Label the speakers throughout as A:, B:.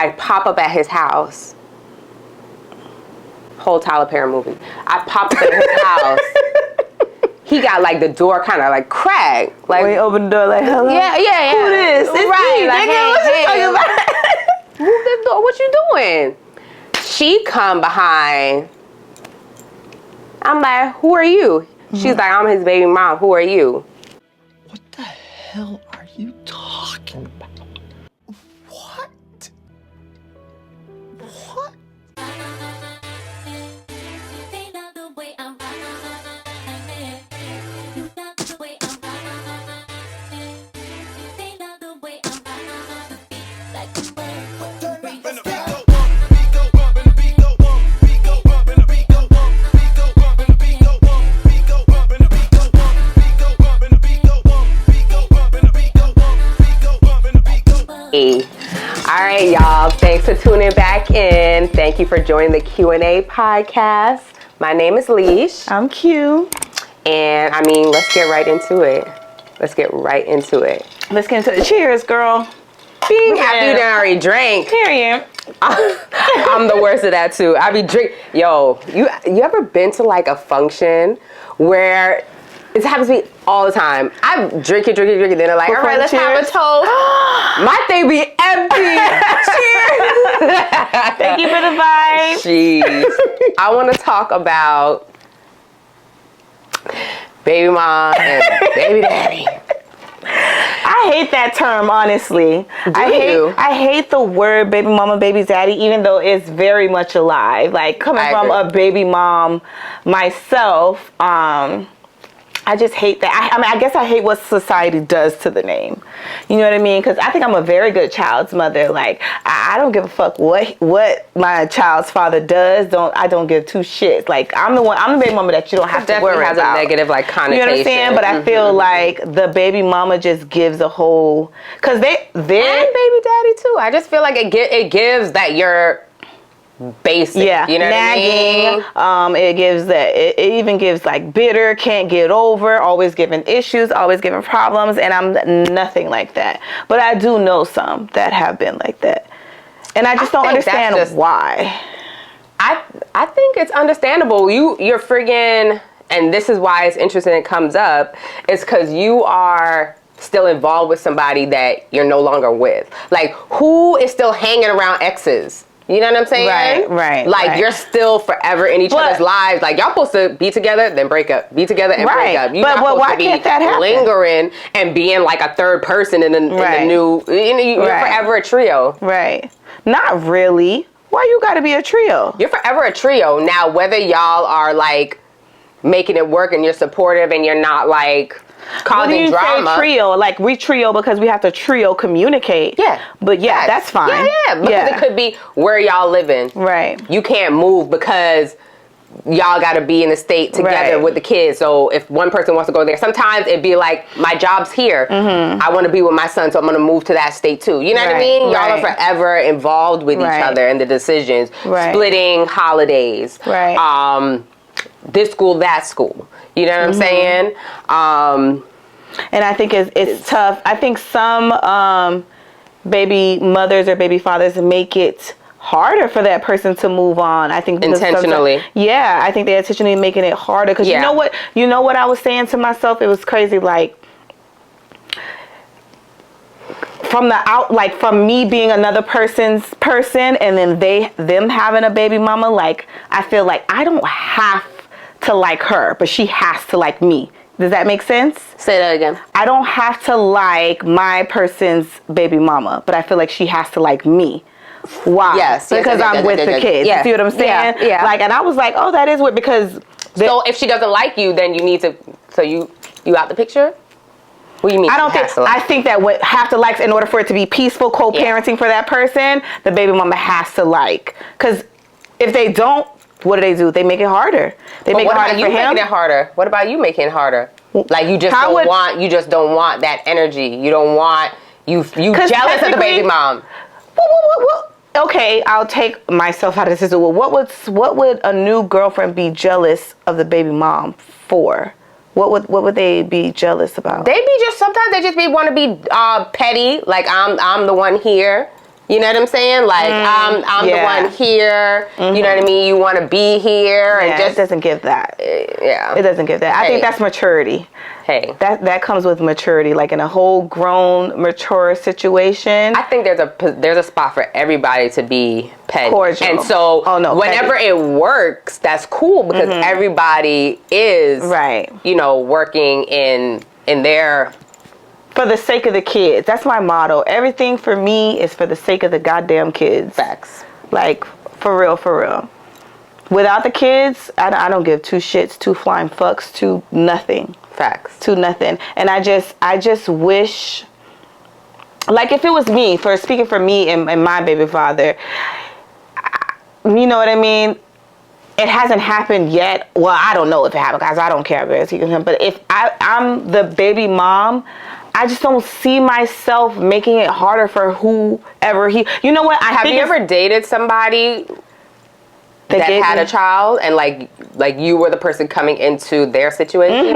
A: I pop up at his house. Whole Tyler Perry movie. I pop up at his house. He got like the door kind of like cracked. Like,
B: when he opened the door, like, hello?
A: Yeah.
B: Who this? It's
A: right.
B: me,
A: Like,
B: nigga. What you talking about?
A: Move the door. What you doing? She come behind. I'm like, who are you? She's like, I'm his baby mom. Who are you?
C: What the hell are you talking about? What? What?
A: All right, y'all. Thanks for tuning back in. Thank you for joining the Q&A podcast. My name is Leash.
B: I'm Q.
A: And I mean, let's get right into it. Let's get into it.
B: Cheers, girl.
A: Being after you done already drank.
B: Period.
A: I'm the worst at that too. I be drink. Yo, you ever been to like a function where it happens to me all the time? I drink it. Then they're like, all right, let's have a toast. My thing be empty. Cheers.
B: Thank you for the vibe.
A: Jeez. I want to talk about baby mom and baby daddy.
B: I hate that term, honestly. I hate the word baby mama, baby daddy, even though it's very much alive. Like, coming from a baby mom myself, I just hate that. I mean, I guess I hate what society does to the name. You know what I mean? Because I think I'm a very good child's mother. Like, I don't give a fuck what my child's father does. I don't give two shits. Like, I'm the baby mama that you don't have to worry about.
A: Definitely has a negative like connotation.
B: You know what I'm saying? But I feel like the baby mama just gives a whole, because they're
A: and baby daddy too. I just feel like it gives that you're basic, you know
B: nagging,
A: what I mean?
B: It gives that. It even gives like bitter, can't get over, always giving issues, always giving problems, and I'm nothing like that. But I do know some that have been like that, and I just don't understand why.
A: I think it's understandable. You're friggin', and this is why it's interesting. It comes up. It's because you are still involved with somebody that you're no longer with. Like, who is still hanging around exes? You know what I'm saying?
B: Right.
A: Like, you're still forever in each other's lives. Like, y'all supposed to be together, then break up. Be together and break up. You're not supposed to be lingering and being like a third person in the new. You're forever a trio.
B: Right. Not really. Why you gotta be a trio?
A: You're forever a trio. Now, whether y'all are like making it work and you're supportive and you're not like causing drama.
B: Say trio? Like, we trio because we have to trio communicate.
A: Yeah.
B: But that's fine.
A: Yeah. Because it could be where y'all living.
B: Right.
A: You can't move because y'all got to be in the state together with the kids. So if one person wants to go there, sometimes it'd be like, my job's here. Mm-hmm. I want to be with my son, so I'm going to move to that state too. You know what I mean? Y'all are forever involved with each other in the decisions. Splitting holidays.
B: Right.
A: This school, that school. You know what I'm saying?
B: And I think it's tough. I think some baby mothers or baby fathers make it harder for that person to move on. I think
A: intentionally.
B: I think they're intentionally making it harder. Because you know what I was saying to myself? It was crazy. Like, from me being another person's person, and then them having a baby mama. Like, I feel like I don't have to like her, but she has to like me. Does that make sense?
A: Say that again.
B: I don't have to like my person's baby mama, but I feel like she has to like me. Why?
A: Yes.
B: Because I'm with the kids. You see what I'm saying?
A: Yeah.
B: Like, and I was like, oh, that is weird because.
A: So if she doesn't like you, then you need to. So you out the picture? What do you mean?
B: I think that what have to like in order for it to be peaceful co-parenting for that person, the baby mama has to like. Because if they don't, what do? They make it harder. They make it harder for him.
A: Making it harder? What about you making it harder? Like, you just don't want that energy. You don't want you jealous of the baby mom.
B: Okay, I'll take myself out of this. Well, what would a new girlfriend be jealous of the baby mom for? What would they be jealous about?
A: Sometimes they just want to be petty. Like, I'm the one here. You know what I'm saying? Like, I'm the one here. You know what I mean? You want to be here.
B: Yeah,
A: and just,
B: it doesn't give that.
A: Yeah.
B: It doesn't give that. I think that's maturity.
A: Hey.
B: That comes with maturity. Like in a whole grown, mature situation.
A: I think there's a spot for everybody to be petty.
B: Cordial.
A: And so whenever petty. It works, that's cool because everybody is, you know, working in their...
B: For the sake of the kids. That's my motto. Everything for me is for the sake of the goddamn kids.
A: Facts.
B: Like, for real, for real. Without the kids, I don't give two shits, two flying fucks, two nothing.
A: Facts.
B: To nothing. And I just wish, like if it was me, speaking for me and my baby father, you know what I mean? It hasn't happened yet. Well, I don't know if it happened because I don't care about it. But if I'm the baby mom, I just don't see myself making it harder for whoever you know what? Have you ever
A: dated somebody that had a child and like you were the person coming into their situation?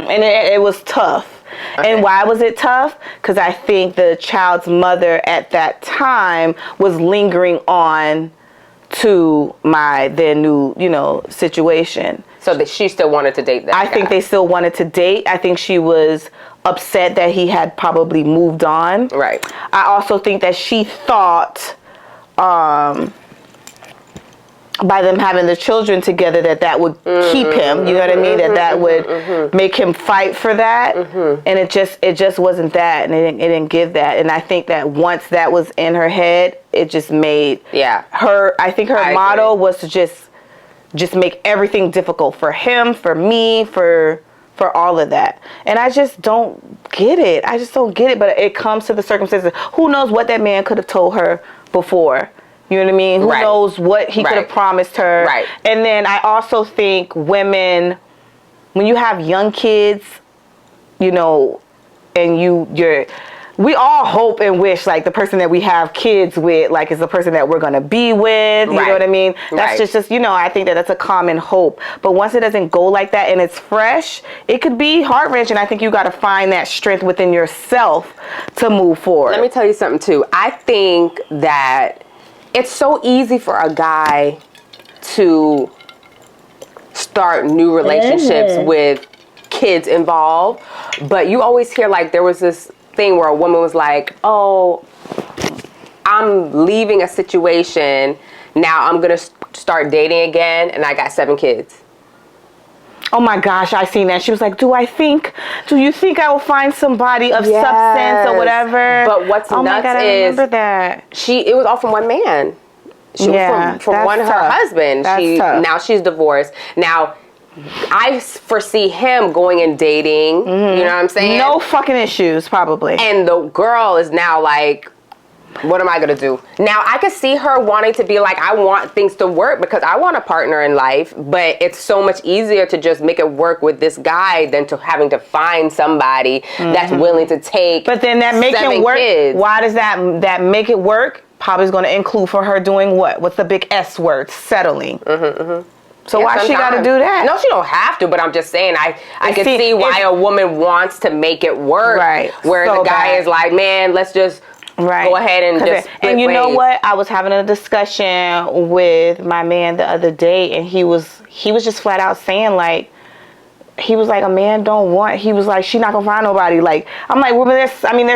B: And it was tough. Okay. And why was it tough? Because I think the child's mother at that time was lingering on to my then new, you know, situation.
A: So that she still wanted to date that guy.
B: I think they still wanted to date. I think she was upset that he had probably moved on.
A: Right.
B: I also think that she thought by them having the children together that would keep him, you know what I mean, that would make him fight for that, and it just wasn't that, and it didn't give that. And I think that once that was in her head, it just made her, I think her motto was to just make everything difficult for him, for me, for all of that. And I just don't get it. But it comes to the circumstances. Who knows what that man could have told her before? You know what I mean? Who knows what he could have promised her? Right. And then I also think women, when you have young kids, you know, and we all hope and wish like the person that we have kids with like is the person that we're going to be with. You know what I mean? That's just, you know, I think that's a common hope. But once it doesn't go like that and it's fresh, it could be heart-wrenching. I think you got to find that strength within yourself to move forward.
A: Let me tell you something too. I think that it's so easy for a guy to start new relationships with kids involved, but you always hear like there was this thing where a woman was like, oh, I'm leaving a situation, now I'm gonna start dating again, and I got 7 kids.
B: Oh my gosh, I seen that. She was like, do you think I will find somebody of substance or whatever?
A: But what's nuts
B: my God, I remember that.
A: It was all from one man. She was from her husband. Now she's divorced. Now I foresee him going and dating. You know what I'm saying?
B: No fucking issues, probably.
A: And the girl is now like, what am I gonna do? Now I could see her wanting to be like, I want things to work because I want a partner in life, but it's so much easier to just make it work with this guy than to having to find somebody that's willing to take. But then that make it work. Kids.
B: Why does that make it work? Probably is going to include for her doing what? What's the big S word? Settling. So why she got to do that?
A: No, she don't have to, but I'm just saying I can see why a woman wants to make it work. Right. Where the guy is like, man, let's just go ahead and just split
B: And you
A: ways.
B: know what? I was having a discussion with my man the other day, and he was just flat out saying like, he was like, a man don't want, he was like, she not gonna find nobody. Like, I'm like, well, there's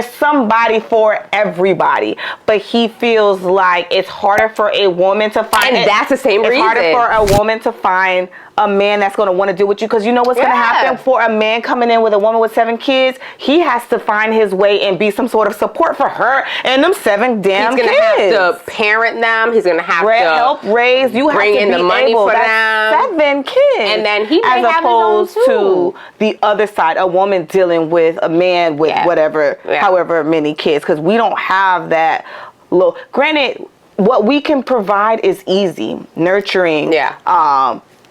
B: somebody for everybody, but he feels like it's harder for a woman to find.
A: And that's the same reason.
B: It's harder for a woman to find a man that's going to want to deal with you, because you know what's going to happen for a man coming in with a woman with 7 kids. He has to find his way and be some sort of support for her and them 7 damn kids.
A: He's going to have to parent them. He's going to have to
B: help raise. You have
A: bring
B: to
A: in
B: be
A: the money
B: able.
A: for
B: That's
A: them.
B: 7 kids,
A: and then he may
B: as
A: have
B: opposed
A: his own too.
B: to the other side, a woman dealing with a man with whatever, however many kids, because we don't have that. Granted, what we can provide is easy, nurturing.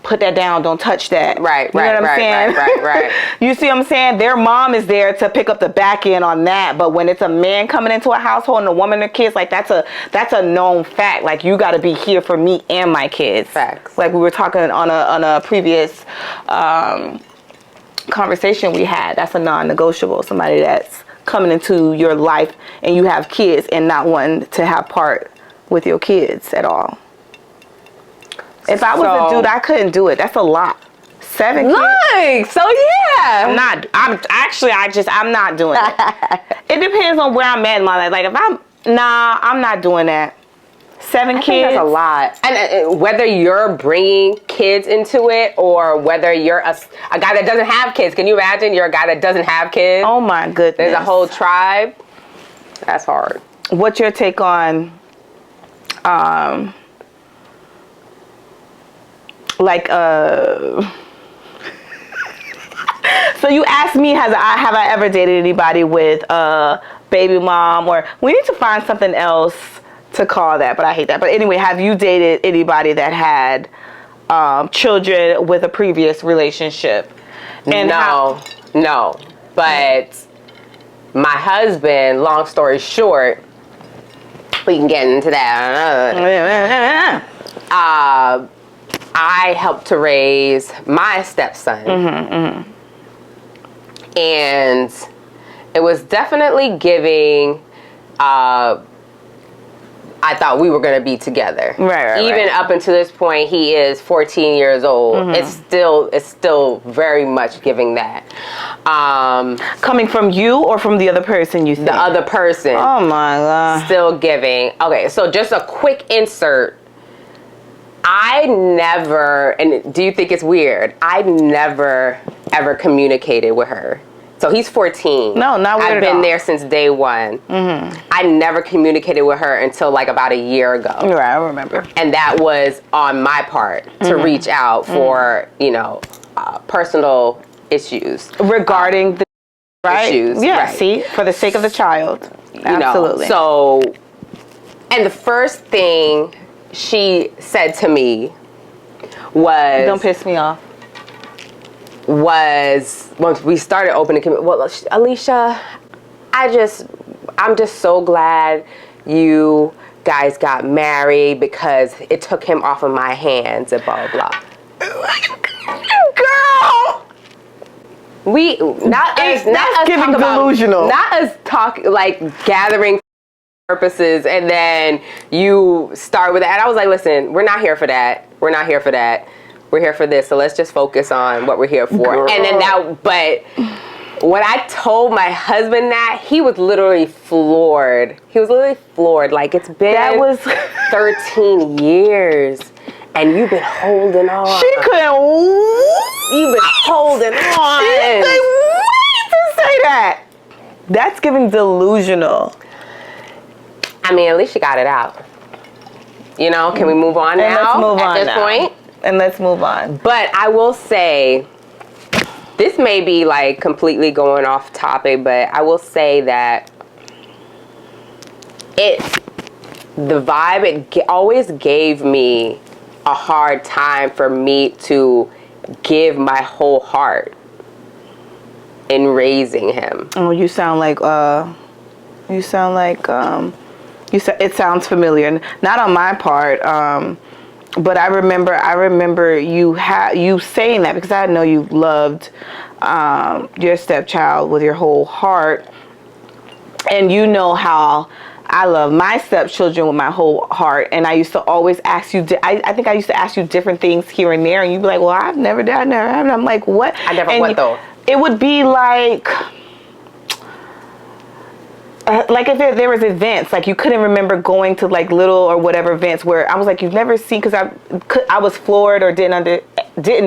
B: Put that down, don't touch that.
A: Right,
B: you know what I'm saying?
A: Right.
B: You see what I'm saying? Their mom is there to pick up the back end on that, but when it's a man coming into a household and a woman and kids, like that's a known fact. Like, you got to be here for me and my kids.
A: Facts.
B: Like we were talking on a previous conversation we had. That's a non-negotiable. Somebody that's coming into your life and you have kids and not wanting to have part with your kids at all? If I was a dude, I couldn't do it. That's a lot. 7 kids.
A: Like, so yeah.
B: I'm not doing it. It depends on where I'm at in my life. Like, if I'm not doing that. 7 kids.
A: That's a lot. And whether you're bringing kids into it or whether you're a guy that doesn't have kids. Can you imagine you're a guy that doesn't have kids?
B: Oh my goodness.
A: There's a whole tribe. That's hard.
B: What's your take on, so you asked me, have I ever dated anybody with a baby mom? Or we need to find something else to call that, but I hate that. But anyway, have you dated anybody that had children with a previous relationship? And
A: no. But my husband, long story short, we can get into that. I helped to raise my stepson. And it was definitely giving, I thought we were going to be together.
B: Right.
A: Even up until this point, he is 14 years old. It's still very much giving that.
B: Coming from you or from the other person you think?
A: The other person.
B: Oh my God.
A: Still giving. Okay, so just a quick insert. I never, and do you think it's weird? I never ever communicated with her. So he's 14.
B: No, not weird
A: I've
B: at
A: been
B: all.
A: there since day one. I never communicated with her until like about a year ago.
B: Right, I remember.
A: And that was on my part to reach out for, personal issues.
B: Regarding the
A: issues.
B: Yeah,
A: right.
B: see, for the sake of the child. Absolutely.
A: So, and the first thing she said to me was...
B: Don't piss me off.
A: Was once we started opening, well, Alicia, I'm just so glad you guys got married because it took him off of my hands and blah blah blah.
B: Girl,
A: that's
B: giving delusional.
A: Not us talk like gathering purposes and then you start with that. And I was like, listen, we're not here for that. We're not here for that. We're here for this, so let's just focus on what we're here for.
B: Girl.
A: And then but when I told my husband that, he was literally floored. Like, it's been 13 years, and you've been holding on.
B: She couldn't.
A: You've been holding on.
B: She couldn't wait to say that. That's giving delusional.
A: I mean, at least she got it out. Can we move on now?
B: Let's move on
A: at this point?
B: And let's move on.
A: But I will say, this may be like completely going off topic, but I will say that the vibe, it always gave me a hard time for me to give my whole heart in raising him.
B: Oh, it sounds familiar. Not on my part, but I remember you saying that because I know you loved your stepchild with your whole heart, and you know how I love my stepchildren with my whole heart. And I used to always ask you. I think I used to ask you different things here and there, and you'd be like, "Well, I've never done that." And I'm like, "What?"
A: I never went though.
B: It would be like if there was events, like you couldn't remember going to like little or whatever events where I was like, you've never seen, because I was floored or didn't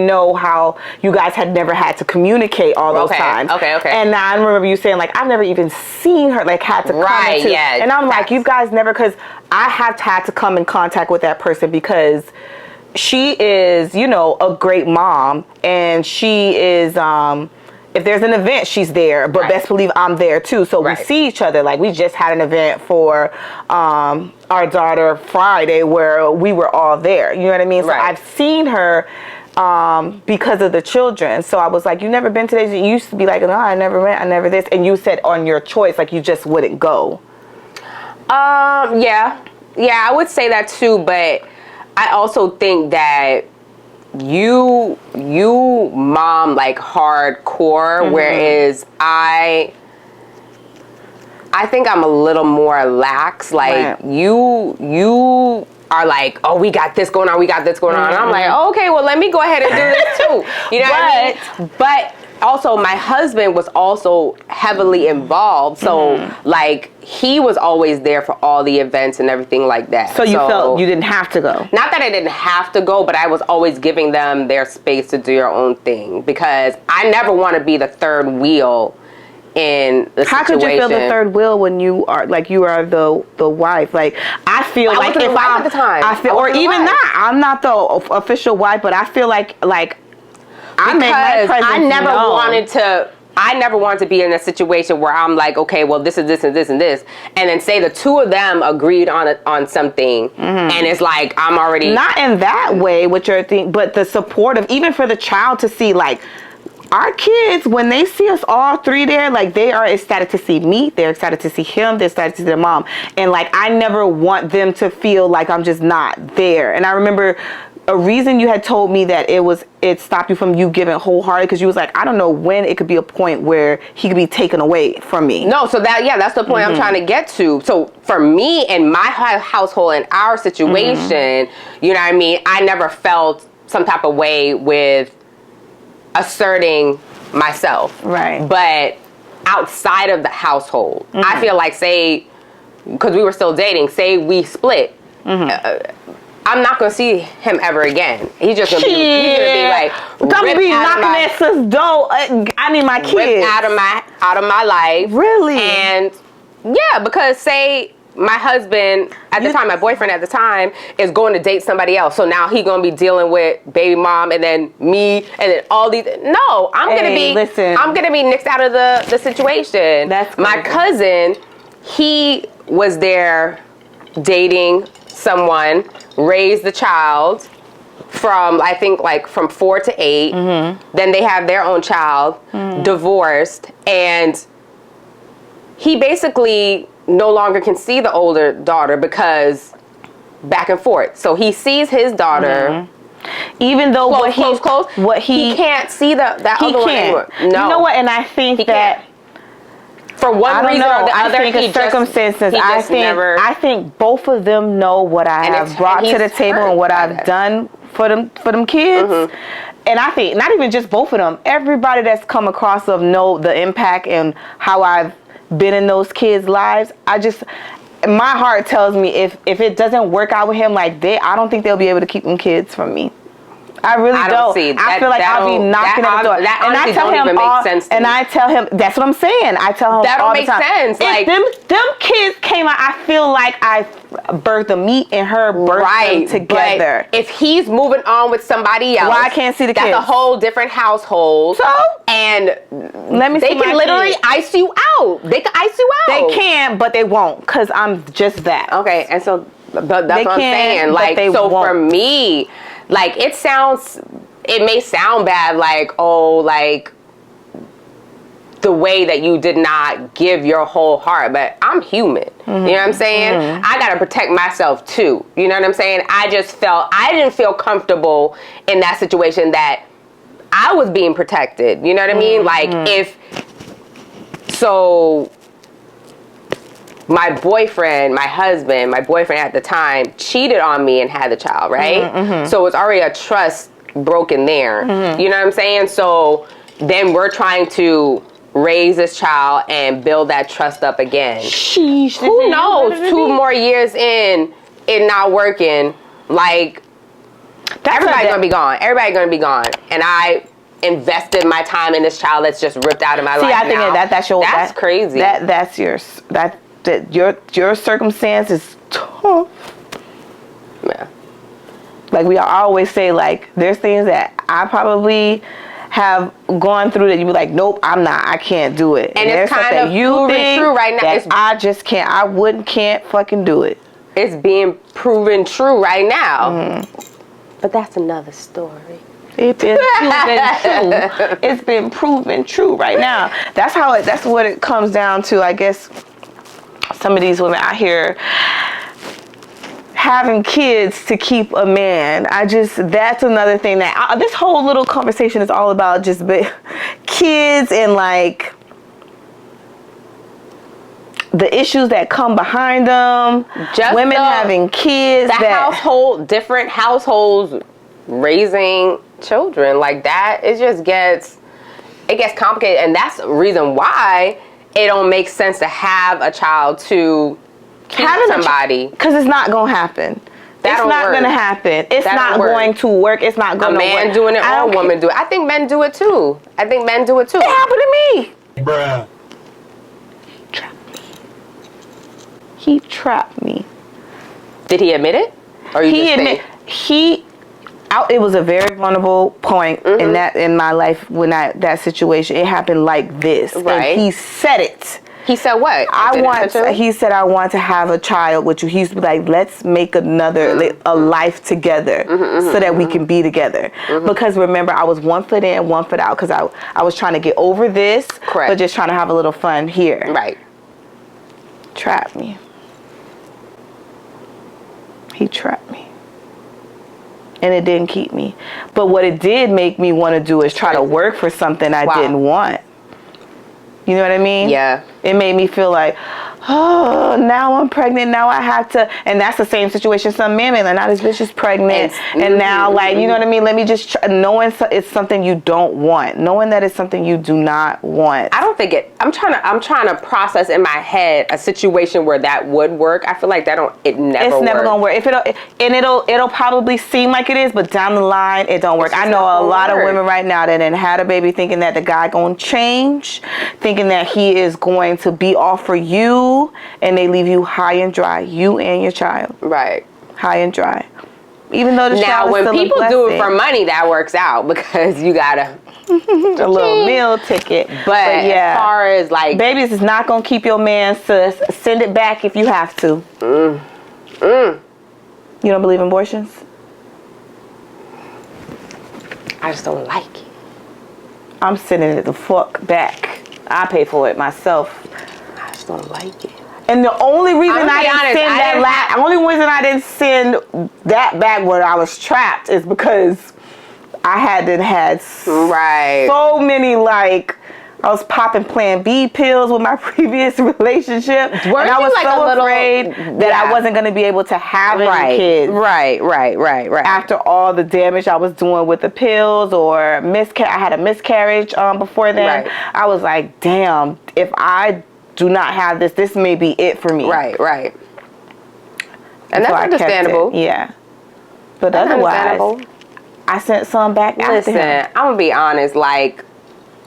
B: know how you guys had never had to communicate all those times.
A: Okay.
B: And I remember you saying like, I've never even seen her, like had to come into, and I'm like, you guys never, because I have had to come in contact with that person because she is, a great mom, and she is, if there's an event, she's there, but best believe I'm there too. So we see each other. Like, we just had an event for our daughter Friday where we were all there. You know what I mean? So I've seen her because of the children. So I was like, you never been to this? You used to be like, no, I never went, I never this. And you said on your choice, like you just wouldn't go.
A: Yeah, I would say that too. But I also think that you mom like hardcore, whereas I I think I'm a little more lax. Like, you are like, oh, we got this going on, And I'm like, oh, okay, well, let me go ahead and do this too. You know what I mean? But also, my husband was also heavily involved. So, like, he was always there for all the events and everything like that.
B: So you felt you didn't have to go?
A: Not that I didn't have to go, but I was always giving them their space to do their own thing. Because I never want to be the third wheel in the situation.
B: How could you feel the third wheel when you are the wife? Like, I feel like if
A: I'm at the time,
B: I feel, or even not, I'm not the official wife, but I feel like I make my presence
A: I never wanted to be in a situation where I'm like, okay, well, this is this and this and this, and then say the two of them agreed on something, and it's like I'm already
B: not in that way with your thing, but the support of, even for the child to see, like, our kids, when they see us all three there, like, they are ecstatic to see me, they're excited to see him, they're excited to see their mom. And, like, I never want them to feel like I'm just not there. And I remember a reason you had told me that it stopped you from you giving wholehearted, because you was like, I don't know when it could be a point where he could be taken away from me.
A: No, so that's the point I'm trying to get to. So for me and my household and our situation, you know what I mean, I never felt some type of way with asserting myself.
B: Right.
A: But outside of the household, I feel like, say, because we were still dating, say we split, I'm not gonna see him ever again. He's just gonna be like,
B: don't be knocking at sis door. I need my kids
A: ripped out of my life.
B: Really?
A: And yeah, because say my husband at the time, my boyfriend at the time, is going to date somebody else. So now he gonna be dealing with baby mom and then me and then all these. No, I'm gonna be nixed out of the situation.
B: That's crazy.
A: My cousin, he was there dating someone, raised the child from, I think, like from 4 to 8. Then they have their own child, divorced, and he basically no longer can see the older daughter because back and forth. So he sees his daughter,
B: even though
A: he can't see that other one anymore. No.
B: You know what? And I think that
A: for one reason or the other,
B: I think circumstances. I think both of them know what I have brought to the table and what I've done for them kids. And I think not even just both of them. Everybody that's come across know the impact and how I've been in those kids' lives. My heart tells me if it doesn't work out with him like that, I don't think they'll be able to keep them kids from me. I really don't. I feel like I'll be knocking at the door. And I tell him and I tell him, that's what I'm saying. I tell him
A: that
B: all
A: don't
B: the time.
A: Make sense.
B: If
A: like
B: them kids came out, I feel like I birthed me and her birthed them together.
A: But if he's moving on with somebody else,
B: why I can't see the kids?
A: That's a whole different household.
B: So
A: and
B: let me.
A: They can literally ice you out. They can ice you out.
B: They can, but they won't, because I'm just that.
A: Okay, and so that's what I'm saying. Like, so for me, like, it may sound bad, like, oh, like, the way that you did not give your whole heart, but I'm human. You know what I'm saying? I gotta protect myself too. You know what I'm saying? I didn't feel comfortable in that situation that I was being protected. You know what I mean? Like, my boyfriend at the time cheated on me and had the child, right? So it's already a trust broken there. You know what I'm saying? So then we're trying to raise this child and build that trust up again.
B: Sheesh.
A: Who knows? 2 more years in, it not working. Like, everybody's gonna be gone. Everybody's gonna be gone. And I invested my time in this child that's just ripped out of my life.
B: See, I think
A: now. That's crazy.
B: Your circumstance is tough.
A: Yeah.
B: Like, we always say, like, there's things that I probably have gone through that you be like, nope, I'm not, I can't do it.
A: And it's kind of proven true right now.
B: I just can't, can't fucking do it.
A: It's being proven true right now. But that's another story.
B: It's been proven true. It's been proven true right now. That's what it comes down to, I guess. Some of these women out here having kids to keep a man. That's another thing that this whole little conversation is all about, just kids and, like, the issues that come behind them,
A: Just
B: women having kids,
A: different households raising children like that, it gets complicated, and that's the reason why it don't make sense to have a child to keep somebody,
B: because it's not gonna happen. It's not gonna happen. It's not going to work. It's not gonna work.
A: A man doing it or a woman do it. I think men do it too.
B: It happened to me.
C: Bruh.
B: He trapped me.
A: Did he admit it? Or
B: it was a very vulnerable point in my life when that situation. It happened like this.
A: Right.
B: And he said it.
A: He said what?
B: He said, I want to have a child with you. He used to be like, let's make a life together so that we can be together. Because remember, I was 1 foot in, 1 foot out, because I was trying to get over this, but just trying to have a little fun here.
A: Right.
B: Trapped me. He trapped me. And it didn't keep me. But what it did make me want to do is try to work for something I didn't want. You know what I mean?
A: Yeah.
B: It made me feel like, oh, now I'm pregnant. Now I have to. And that's the same situation some men like, now this bitch is pregnant. And now, like, you know what I mean? Let me just try. Knowing it's something you don't want. Knowing that it's something you do not want.
A: I don't think I'm trying to process in my head a situation where that would work. I feel like it's never
B: gonna work. It'll probably seem like it is, but down the line it don't work. I know a lot of women right now that had a baby thinking that the guy gonna change, thinking that he is going to be all for you, and they leave you high and dry, you and your child.
A: Right.
B: High and dry. Even though the child is still a blessing. Now, when people
A: do it for money, that works out because you gotta
B: a little meal ticket.
A: But yeah, as far as like
B: babies is not gonna keep your man, sis. Send it back if you have to. You don't believe in abortions?
A: I just don't like it.
B: I'm sending it the fuck back. I pay for it myself.
A: I just don't like it.
B: And the only reason I didn't send that back when I was trapped is because I had so many, like, I was popping Plan B pills with my previous relationship. And I was so afraid that I wasn't going to be able to have any kids.
A: Right.
B: After all the damage I was doing with the pills, or I had a miscarriage before then. Right. I was like, damn, if I do not have this may be it for me.
A: Right. And that's understandable.
B: Yeah. But otherwise, I sent some back after him.
A: Listen, I'm going to be honest, like,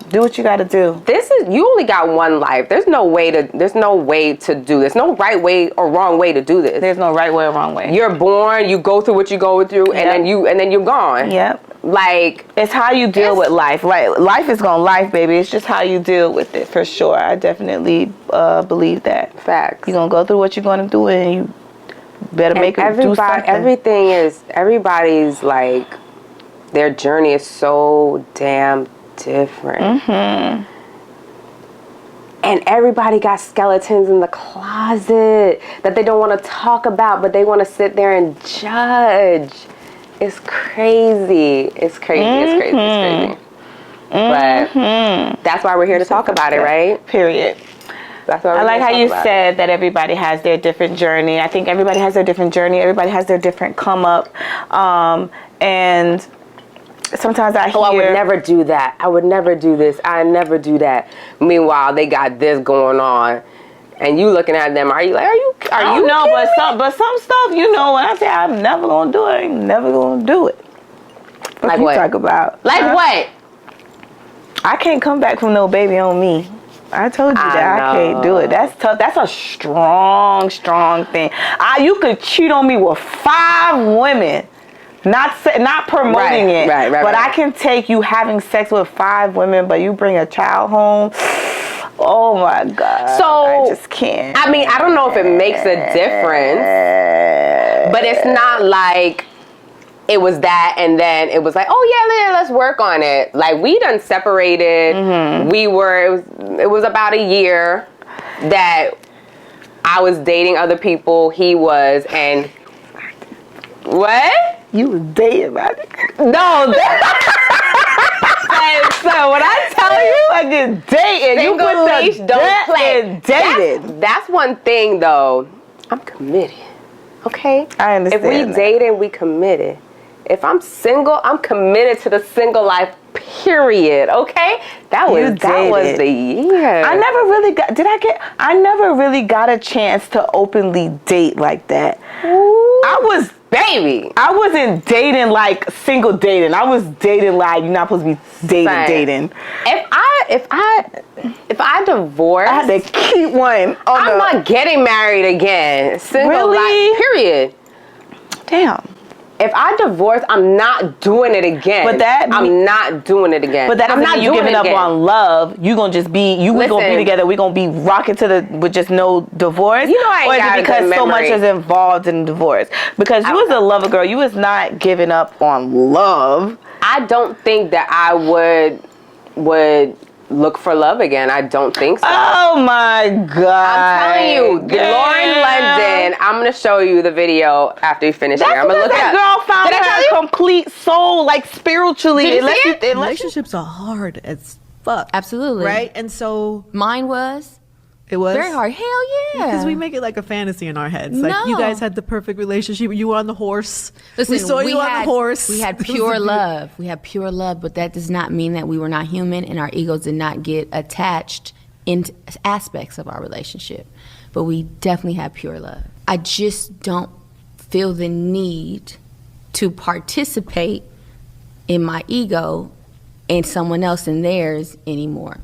B: do what you got to do.
A: You only got one life. There's no way to do this. No right way or wrong way to do this.
B: There's no right way or wrong way.
A: You're born, you go through what you go through, and then you're gone.
B: Yep.
A: Like,
B: it's how you deal with life. Like, life is gonna life, baby. It's just how you deal with it, for sure. I definitely believe that.
A: Facts.
B: You're gonna go through what you're gonna do, and you better make it do something.
A: Everybody's like, their journey is so damn different. And everybody got skeletons in the closet that they don't want to talk about, but they want to sit there and judge. It's crazy. But that's why we're here to talk about it, right?
B: Period.
A: That's why
B: I like how you said that everybody has their different journey. I think everybody has their different journey. Everybody has their different come up. And sometimes I hear,
A: I would never do that. I would never do this. I never do that. Meanwhile, they got this going on, and you looking at them. Are you
B: no, but some stuff, you know, when I say I'm never gonna do it, I ain't never gonna do it.
A: Like what?
B: Talk about
A: what?
B: I can't come back from no baby on me. I told you that I can't do it. That's tough. That's a strong thing. You could cheat on me with 5 women. Not promoting it, but I can take you having sex with 5 women, but you bring a child home. Oh my God! So I just can't.
A: I mean, I don't know if it makes a difference, but it's not like it was that, and then it was like, oh yeah, let's work on it. Like, we done separated. It was about a year that I was dating other people. He was, and what?
B: You was dating, man.
A: No.
B: So when I tell you, I just dating. You
A: Single
B: put
A: leash,
B: the
A: don't play.
B: and dated.
A: That's one thing, though. I'm committed. Okay?
B: I understand.
A: If we dating, we committed. If I'm single, I'm committed to the single life, period. Okay? That was the year.
B: I never really got a chance to openly date like that.
A: Ooh,
B: I wasn't dating like single dating. I was dating like you're not supposed to be dating.
A: If I divorce,
B: I had to keep one.
A: I'm not getting married again. Single life, period.
B: Damn.
A: If I divorce, I'm not doing it again. I'm not doing it again.
B: But that doesn't mean you giving up on love. You gonna just be, we gonna be together. We gonna be rocking with just no divorce.
A: You know I ain't
B: or is
A: got
B: it because
A: a good
B: so much
A: memory.
B: is involved in divorce? Because you was a lover girl. You was not giving up on love.
A: I don't think that I would look for love again. I don't think so.
B: Oh my God.
A: I'm telling you, Lauren London, I'm going to show you the video after you finish here. I'm going to look
B: that girl found her complete soul, like spiritually.
A: Did you see it?
D: Relationships are hard as fuck.
E: Absolutely.
D: Right? And so...
E: Mine was...
D: It was?
E: Very hard. Hell yeah.
D: Because we make it like a fantasy in our heads. Like, you guys had the perfect relationship. You were on the horse.
E: Listen,
D: we saw you on the horse.
E: We had pure love. We had pure love, but that does not mean that we were not human and our egos did not get attached into aspects of our relationship. But we definitely had pure love. I just don't feel the need to participate in my ego and someone else in theirs anymore.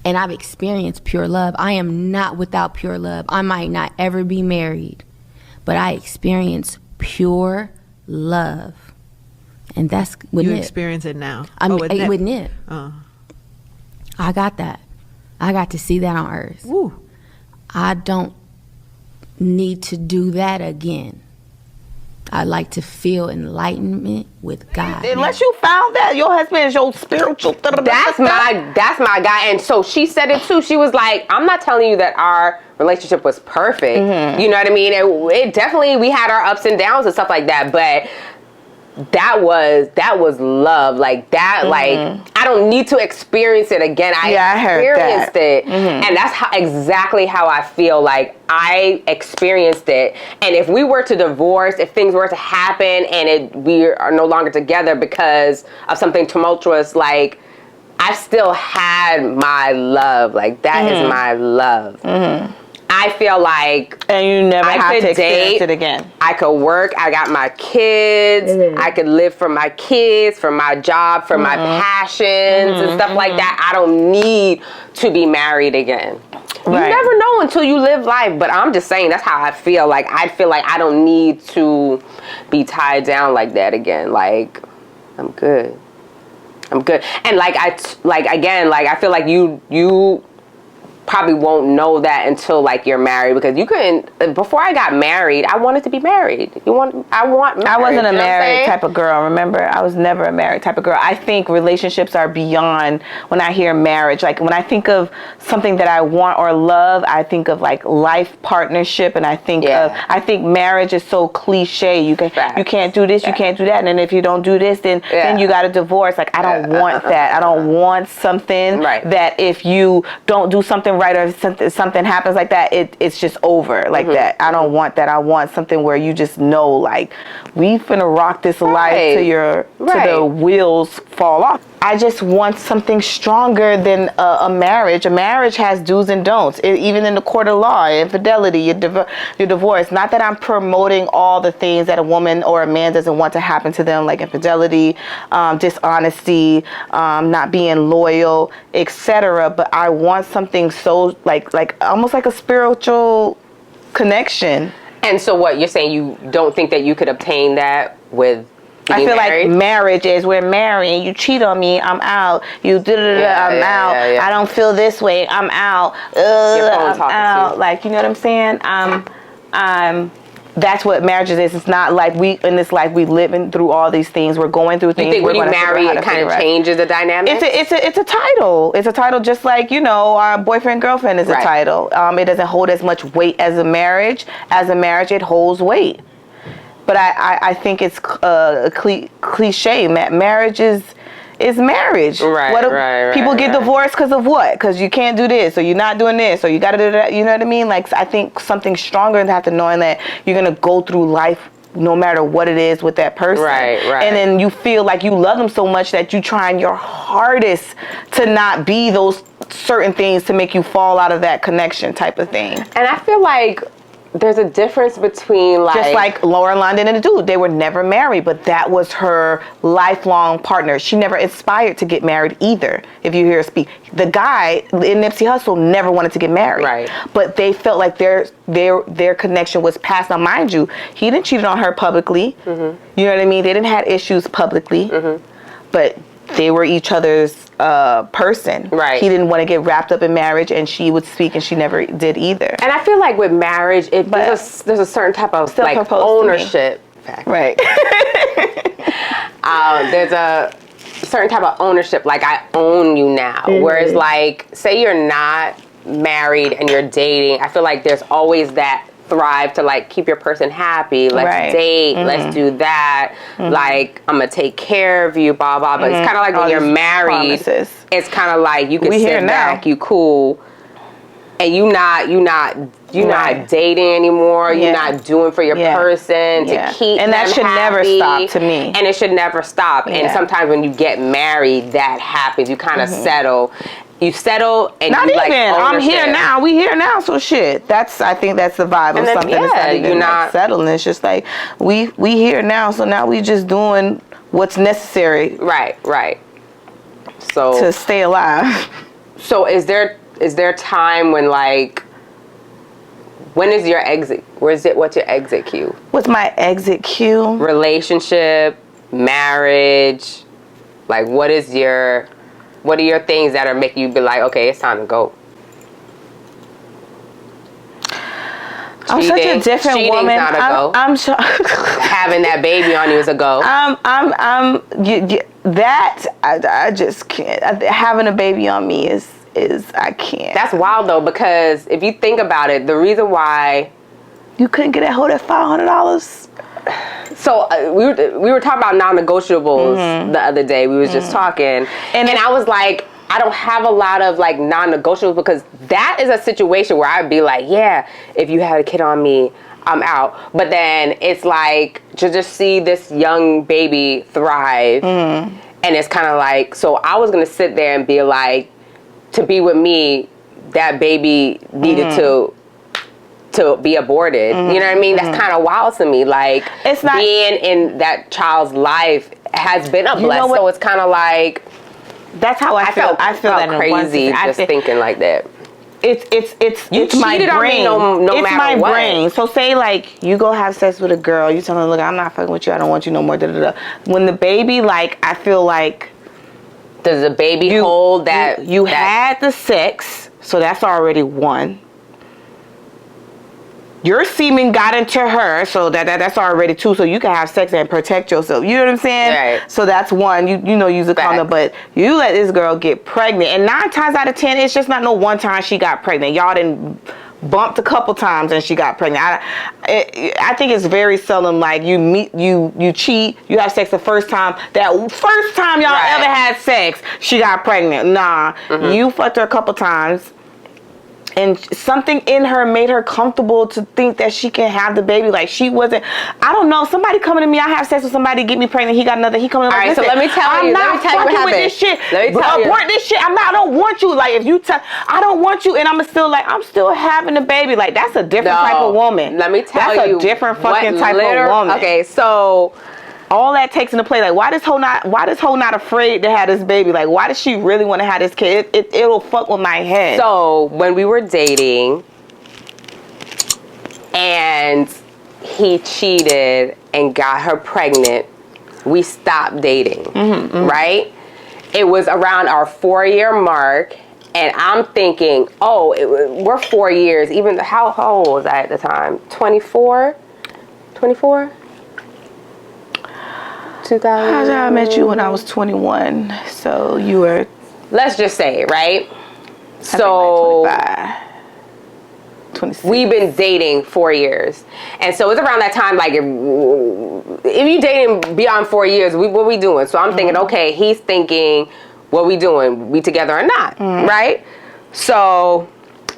E: And I've experienced pure love. I am not without pure love. I might not ever be married, but I experience pure love. And that's with
D: You
E: Nip.
D: experience it now.
E: With Nip.
D: Oh.
E: I got that. I got to see that on Earth.
D: Woo.
E: I don't need to do that again. I like to feel enlightenment with God.
B: Unless you found that your husband is your spiritual.
A: That's my guy. And so she said it too. She was like, I'm not telling you that our relationship was perfect. Mm-hmm. You know what I mean? It definitely, we had our ups and downs and stuff like that. But that was love. Like that, like I don't need to experience it again. I experienced it. Mm-hmm. And that's exactly how I feel. Like I experienced it. And if we were to divorce, if things were to happen and we are no longer together because of something tumultuous, like I still had my love. Like that is my love. Mm-hmm. I feel like
B: and you never have to experience it again.
A: I could work. I got my kids. Mm-hmm. I could live for my kids, for my job, for my passions and stuff like that. I don't need to be married again. Right. You never know until you live life. But I'm just saying that's how I feel. Like I feel like I don't need to be tied down like that again. Like I'm good. And I feel like you probably won't know that until like you're married, because you couldn't. Before I got married, I wanted to be married. I wasn't
B: a married type of girl. Remember, I was never a married type of girl. I think relationships are beyond when I hear marriage. Like when I think of something that I want or love, I think of like life partnership, and I think marriage is so cliche. You can't do this, you can't do that, and then if you don't do this, then you got to divorce. Like I don't want that. I don't want something that if you don't do something right or something happens like that, it's just over like that. I don't want that. I want something where you just know, like, we finna rock this life till the wheels fall off. I just want something stronger than a marriage. A marriage has do's and don'ts. Even in the court of law, infidelity, your divorce. Not that I'm promoting all the things that a woman or a man doesn't want to happen to them, like infidelity, dishonesty, not being loyal, etc. But I want something so like almost like a spiritual connection.
A: And so what you're saying, you don't think that you could obtain that with
B: I feel
A: married?
B: Like marriage is we're married. You cheat on me, I'm out. I'm out. Yeah. I don't feel this way, I'm out. I'm out. Like, you know what I'm saying? That's what marriage is. It's not like in this life we living through all these things. We're going through things.
A: You think when you marry, it kind of changes the dynamic?
B: It's a title. It's a title, just like, our boyfriend girlfriend is a title. It doesn't hold as much weight as a marriage. As a marriage, it holds weight. But I think it's a cliche. Marriage is is marriage.
A: Right,
B: people get divorced because of what? Because you can't do this, or you're not doing this, or you got to do that. You know what I mean? Like, I think something stronger than that, to knowing that you're going to go through life no matter what it is with that person.
A: Right.
B: And then you feel like you love them so much that you trying your hardest to not be those certain things to make you fall out of that connection type of thing.
A: And I feel like there's a difference between like...
B: Just like Lauren London and the dude. They were never married, but that was her lifelong partner. She never aspired to get married either, if you hear her speak. The guy in Nipsey Hussle never wanted to get married.
A: Right.
B: But they felt like their connection was passed on. Mind you, he didn't cheat on her publicly. Mm-hmm. You know what I mean? They didn't have issues publicly. Mm-hmm. But they were each other's person.
A: Right.
B: He didn't want to get wrapped up in marriage, and she would speak, and she never did either.
A: And I feel like with marriage, there's a certain type of like ownership.
B: Right.
A: There's a certain type of ownership, like I own you now. Mm-hmm. Whereas like, say you're not married and you're dating, I feel like there's always that thrive to like keep your person happy. Let's date. Mm-hmm. Let's do that. Mm-hmm. Like, I'm gonna take care of you. Blah blah. But it's kind of like when you're married. Promises. It's kind of like you can sit back, you cool, and you not dating anymore. You're not doing for your person to keep
B: and that
A: them
B: should never
A: happy.
B: stop to me.
A: And it should never stop. And sometimes when you get married, that happens. You kind of settle. You settle and
B: not
A: you
B: even.
A: Like
B: I'm here now. We here now. So shit. I think that's the vibe of something that's not even like settling. It's just like we here now. So now we just doing what's necessary.
A: Right. So
B: to stay alive.
A: So is there time when like, when is your exit? What's your exit cue?
B: What's my exit cue?
A: Relationship, marriage. Like, what are your things that are making you be like, okay, it's time to go?
B: I'm such a different woman.
A: Not a go.
B: I'm sure
A: having that baby on you is a go.
B: I just can't. Having a baby on me is I can't.
A: That's wild though, because if you think about it, the reason why
B: you couldn't get that whole at $500.
A: So we were talking about non-negotiables the other day. We was just talking, and I was like, I don't have a lot of like non-negotiables, because that is a situation where I'd be like, yeah, if you had a kid on me, I'm out. But then it's like to just see this young baby thrive, and it's kind of like, so I was gonna sit there and be like, to be with me, that baby needed to be aborted. You know what I mean? That's kind of wild to me. Like, it's not, being in that child's life has been a blessing. So it's kind of like,
B: that's how I feel. I feel that
A: crazy just thinking like that.
B: It's my brain. No it's matter my what. Brain. So say like you go have sex with a girl, you tell them, look, I'm not fucking with you. I don't want you no more. Da, da, da. When the baby, like, I feel like,
A: does the baby hold that?
B: You had the sex, so that's already one. Your semen got into her, so that's already two. So you can have sex and protect yourself. You know what I'm saying?
A: Right.
B: So that's one. You know, use a condom, but you let this girl get pregnant, and 9 times out of 10, it's just not no one time she got pregnant. Y'all didn't bumped a couple times and she got pregnant. I think it's very seldom like you cheat, you have sex the first time. That first time y'all ever had sex, she got pregnant. Nah, you fucked her a couple times. And something in her made her comfortable to think that she can have the baby. Like, she wasn't, I don't know, somebody coming to me, I have sex with somebody, get me pregnant, he got another, he coming to me.
A: All right, so let me tell you what happened.
B: With this shit. Abort this shit. I don't want you. Like, if you I don't want you, and I'm still having a baby. Like, that's a different type of woman.
A: Let me tell you.
B: That's a different fucking type of woman.
A: Okay, so
B: all that takes into play, like, why this hoe not afraid to have this baby? Like, why does she really want to have this kid? It'll fuck with my head.
A: So when we were dating and he cheated and got her pregnant, we stopped dating, right? It was around our 4-year mark, and I'm thinking, we're 4 years. Even how old was I at the time? 24? 2000.
B: I met you when I was 21, so you were,
A: let's just say, right? So
B: like 26.
A: We've been dating 4 years. And so it's around that time, like, if you dating beyond 4 years, what we doing? So I'm thinking, okay, he's thinking, what we doing? We together or not, right? So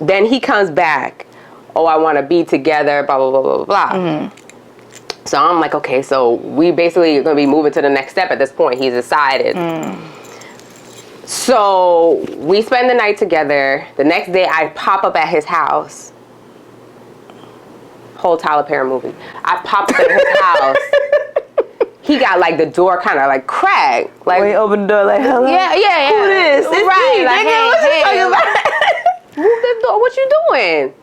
A: then he comes back, oh, I want to be together, blah, blah, blah, blah, blah. So I'm like, okay, so we basically are going to be moving to the next step at this point. He's decided. So we spend the night together. The next day, I pop up at his house. Whole Tyler Perry movie. I pop up at his house. He got like the door kind of like cracked. Like,
B: when he opened the door, like, hello?
A: Yeah.
B: Who this? It's
A: right.
B: me,
A: Like,
B: nigga. What you talking about?
A: Move the door. What you doing?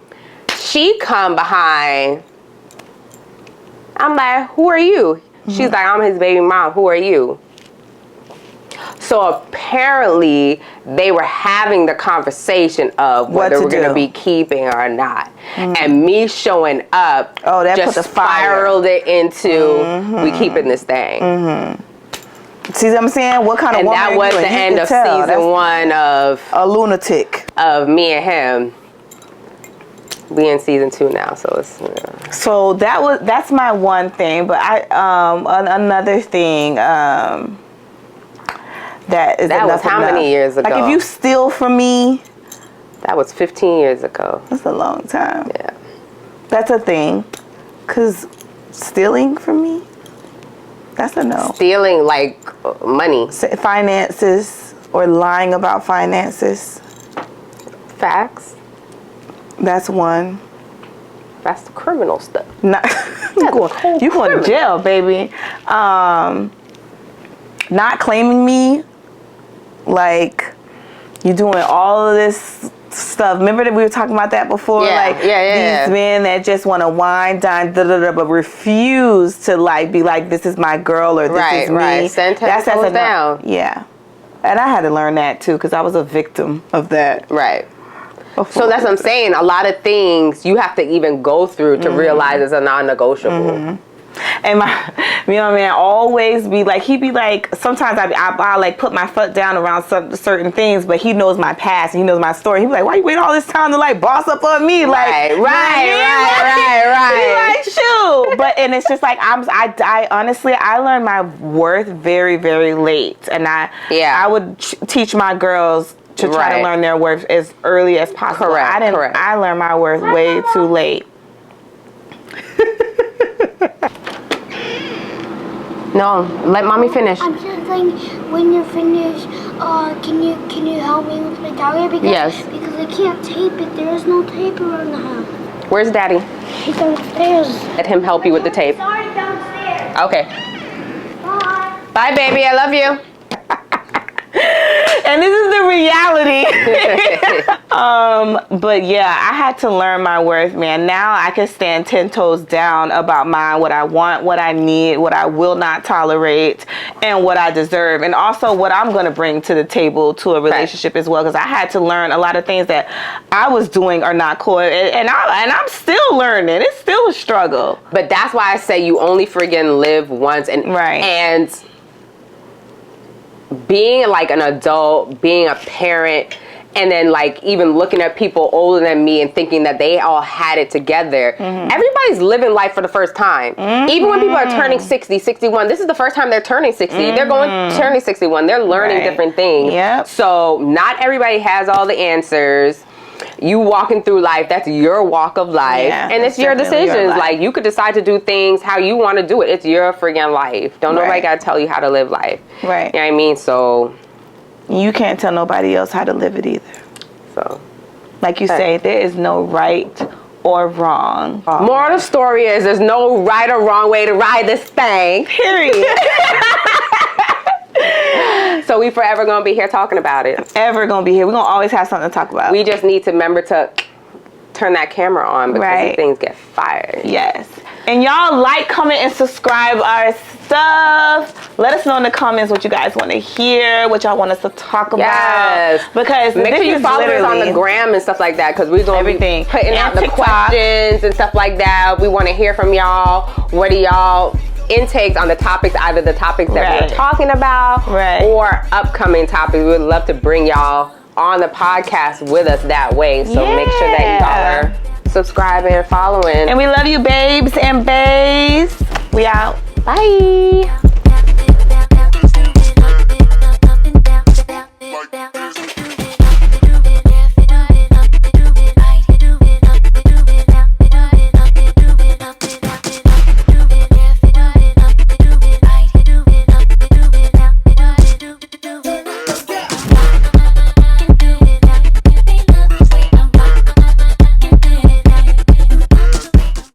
A: She come behind. I'm like, who are you? She's like, I'm his baby mom. Who are you? So apparently they were having the conversation of whether we're going to be keeping or not. And me showing up
B: that
A: just
B: put the fire.
A: spiraled it into we keeping this thing.
B: See what I'm saying? What kind of
A: And
B: woman
A: that was the end of season 1 of
B: a lunatic
A: of me and him. We in season 2 now, so it's
B: So that's my one thing, but another thing that
A: was how many years ago?
B: Like if you steal from me,
A: that was 15 years ago.
B: That's a long time.
A: Yeah.
B: That's a thing. 'Cause stealing from me, that's a no.
A: Stealing like money.
B: Finances or lying about finances.
A: Facts.
B: That's one.
A: That's the criminal stuff.
B: You going to jail, baby. Not claiming me, like you doing all of this stuff. Remember that we were talking about that before? These men that just want to wine, dine, but refuse to like be like, this is my girl or this is me.
A: Right. That's down.
B: Yeah. And I had to learn that too because I was a victim of that.
A: Right. So that's what I'm saying. A lot of things you have to even go through to realize it's a non-negotiable.
B: And man always be like, he be like, sometimes I like put my foot down around certain things, but he knows my past and he knows my story. He be like, why you wait all this time to like boss up on me? Like, right. Like, shoot. But, and it's just like, I honestly, I learned my worth very, very late. And I would teach my girls to try to learn their worth as early as possible.
A: Correct.
B: I learned my worth way too late.
A: No, let mommy finish.
F: I'm just saying, when you're finished, can you help me with my diary? Because I can't tape it. There is no tape around the house.
A: Where's Daddy?
F: He's downstairs.
A: Let him help you with the tape.
F: Sorry, downstairs.
A: Okay.
F: Bye.
A: Bye, baby. I love you.
B: And this is the reality. But yeah, I had to learn my worth, man. Now I can stand 10 toes down about what I want, what I need, what I will not tolerate, and what I deserve. And also what I'm going to bring to the table to a relationship as well. Because I had to learn a lot of things that I was doing are not cool. And I'm still learning. It's still a struggle.
A: But that's why I say you only friggin' live once. And being like an adult, being a parent, and then like even looking at people older than me and thinking that they all had it together. Everybody's living life for the first time. Even when people are turning 60, 61, this is the first time they're turning 60. They're turning 61. They're learning different things. So not everybody has all the answers. You walking through life, that's your walk of life, and it's your decisions. Like, you could decide to do things how you want to do it. It's your friggin' life. Don't nobody gotta tell you how to live life.
B: Right.
A: You know what I mean? So
B: you can't tell nobody else how to live it either.
A: So,
B: like you say, there is no right or wrong.
A: Moral of the story is there's no right or wrong way to ride this thing.
B: Period.
A: So we forever gonna be here talking about it.
B: Ever gonna be here. We're gonna always have something to talk about.
A: We just need to remember to turn that camera on because these things get fired.
B: Yes. And y'all like, comment, and subscribe our stuff. Let us know in the comments what you guys want to hear, what y'all want us to talk about.
A: Yes.
B: Because
A: make sure you follow us on the gram and stuff like that because we're going to be putting out the questions and stuff like that. We want to hear from y'all. What are y'all intakes on the topics, either the topics that we're talking about or upcoming topics? We would love to bring y'all on the podcast with us that way. So make sure that y'all are subscribing and following.
B: And we love you, babes and baes. We out.
A: Bye.